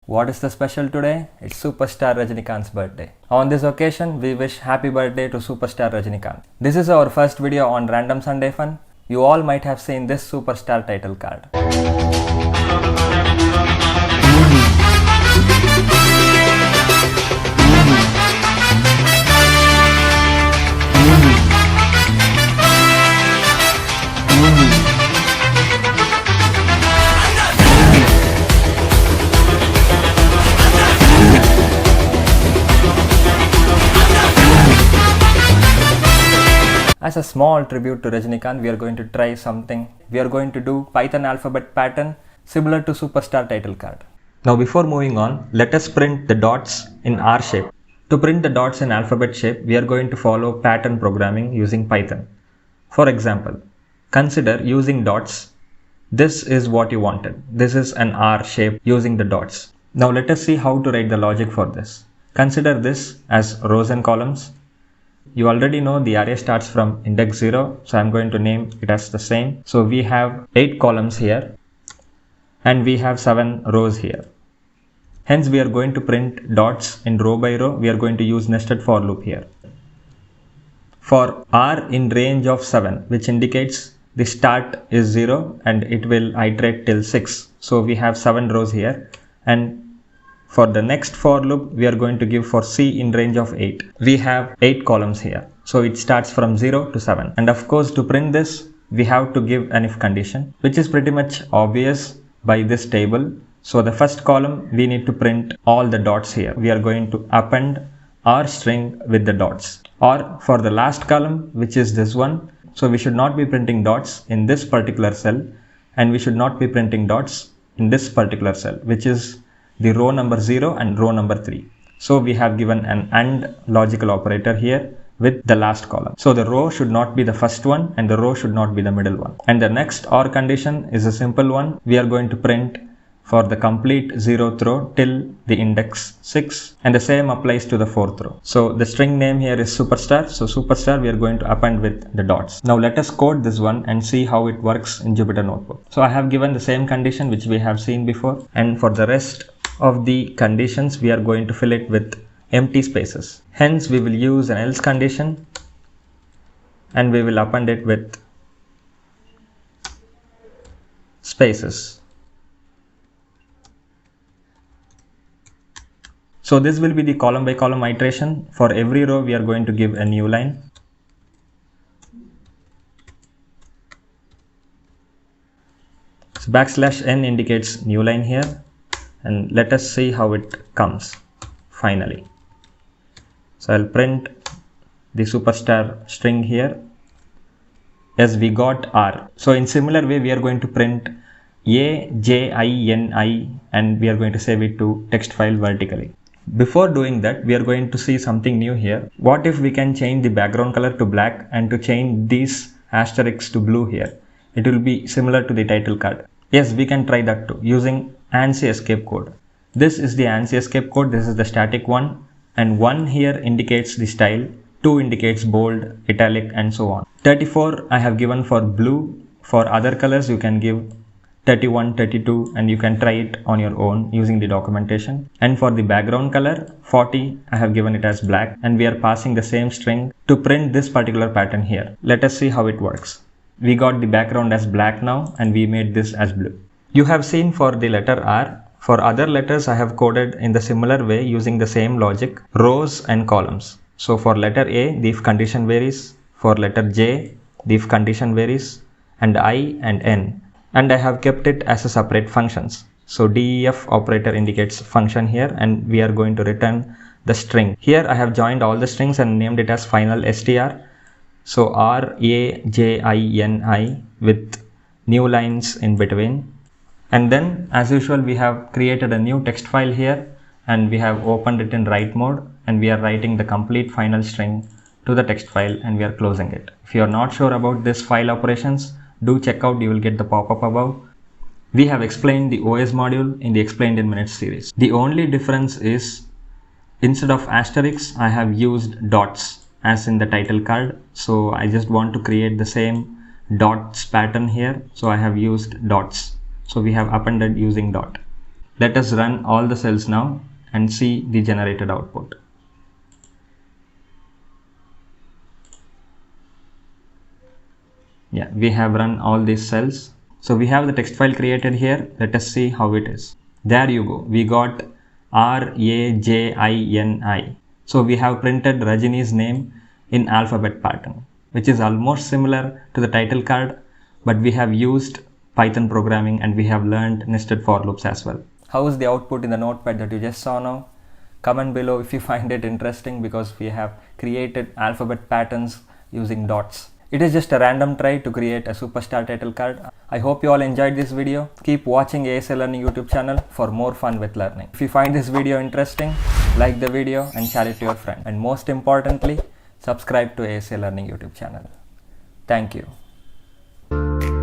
What is the special today? It's Superstar Rajinikanth's birthday. On this occasion, we wish happy birthday to Superstar Rajinikanth. This is our first video on Random Sunday Fun. You all might have seen this Superstar title card. As a small tribute to Rajinikanth, we are going to try something. We are going to do Python alphabet pattern similar to Superstar title card. Now before moving on, let us print the dots in R shape. To print the dots in alphabet shape, we are going to follow pattern programming using Python. For example, consider using dots. This is what you wanted. This is an R shape using the dots. Now let us see how to write the logic for this. Consider this as rows and columns. You already know the array starts from index 0, so I'm going to name it as the same. So we have 8 columns here and we have 7 rows here. Hence we are going to print dots in row by row. We are going to use nested for loop here. For R in range of 7, which indicates the start is 0 and it will iterate till 6. So we have 7 rows here, and for the next for loop, we are going to give for C in range of 8. We have 8 columns here. So it starts from 0 to 7. And of course, to print this, we have to give an if condition, which is pretty much obvious by this table. So the first column, we need to print all the dots here. We are going to append our string with the dots. Or for the last column, which is this one, so we should not be printing dots in this particular cell, and we should not be printing dots in this particular cell, which is the row number 0 and row number 3. So we have given an AND logical operator here with the last column. So the row should not be the first one and the row should not be the middle one. And the next OR condition is a simple one. We are going to print for the complete 0th row till the index 6, and the same applies to the 4th row. So the string name here is Superstar. So Superstar we are going to append with the dots. Now let us code this one and see how it works in Jupyter Notebook. So I have given the same condition which we have seen before, and for the rest of the conditions we are going to fill it with empty spaces. Hence we will use an else condition and we will append it with spaces. So this will be the column by column iteration. For every row we are going to give a new line. So \n indicates new line here, and let us see how it comes finally. So I'll print the Superstar string here. Yes, we got R. So in similar way we are going to print AJINI and we are going to save it to text file vertically. Before doing that, we are going to see something new here. What if we can change the background color to black and to change these asterisks to blue here? It will be similar to the title card. Yes, we can try that too using ANSI escape code. This is the ANSI escape code. This is the static one, and 1 here indicates the style, 2 indicates bold, italic, and so on. 34 I have given for blue. For other colors you can give 31, 32, and you can try it on your own using the documentation. And for the background color 40 I have given it as black, and we are passing the same string to print this particular pattern here. Let us see how it works. We got the background as black now and we made this as blue. You have seen for the letter R. For other letters I have coded in the similar way using the same logic, rows and columns. So for letter A the if condition varies, for letter J the if condition varies, and I and N. And I have kept it as a separate functions. So DEF operator indicates function here, and we are going to return the string. Here I have joined all the strings and named it as final str. So RAJINI with new lines in between. And then as usual we have created a new text file here and we have opened it in write mode, and we are writing the complete final string to the text file and we are closing it. If you are not sure about this file operations, do check out, you will get the pop-up above. We have explained the OS module in the Explained in Minutes series. The only difference is instead of asterisks I have used dots as in the title card. So I just want to create the same dots pattern here. So I have used dots. So we have appended using dot. Let us run all the cells now and see the generated output. Yeah, we have run all these cells. So we have the text file created here. Let us see how it is. There you go. We got RAJINI. So we have printed Rajini's name in alphabet pattern, which is almost similar to the title card, but we have used Python programming and we have learned nested for loops as well. How is the output in the notepad that you just saw now? Comment below if you find it interesting, because we have created alphabet patterns using dots. It is just a random try to create a superstar title card. I hope you all enjoyed this video. Keep watching ASA Learning YouTube channel for more fun with learning. If you find this video interesting, like the video and share it to your friend. And most importantly, subscribe to ASA Learning YouTube channel. Thank you.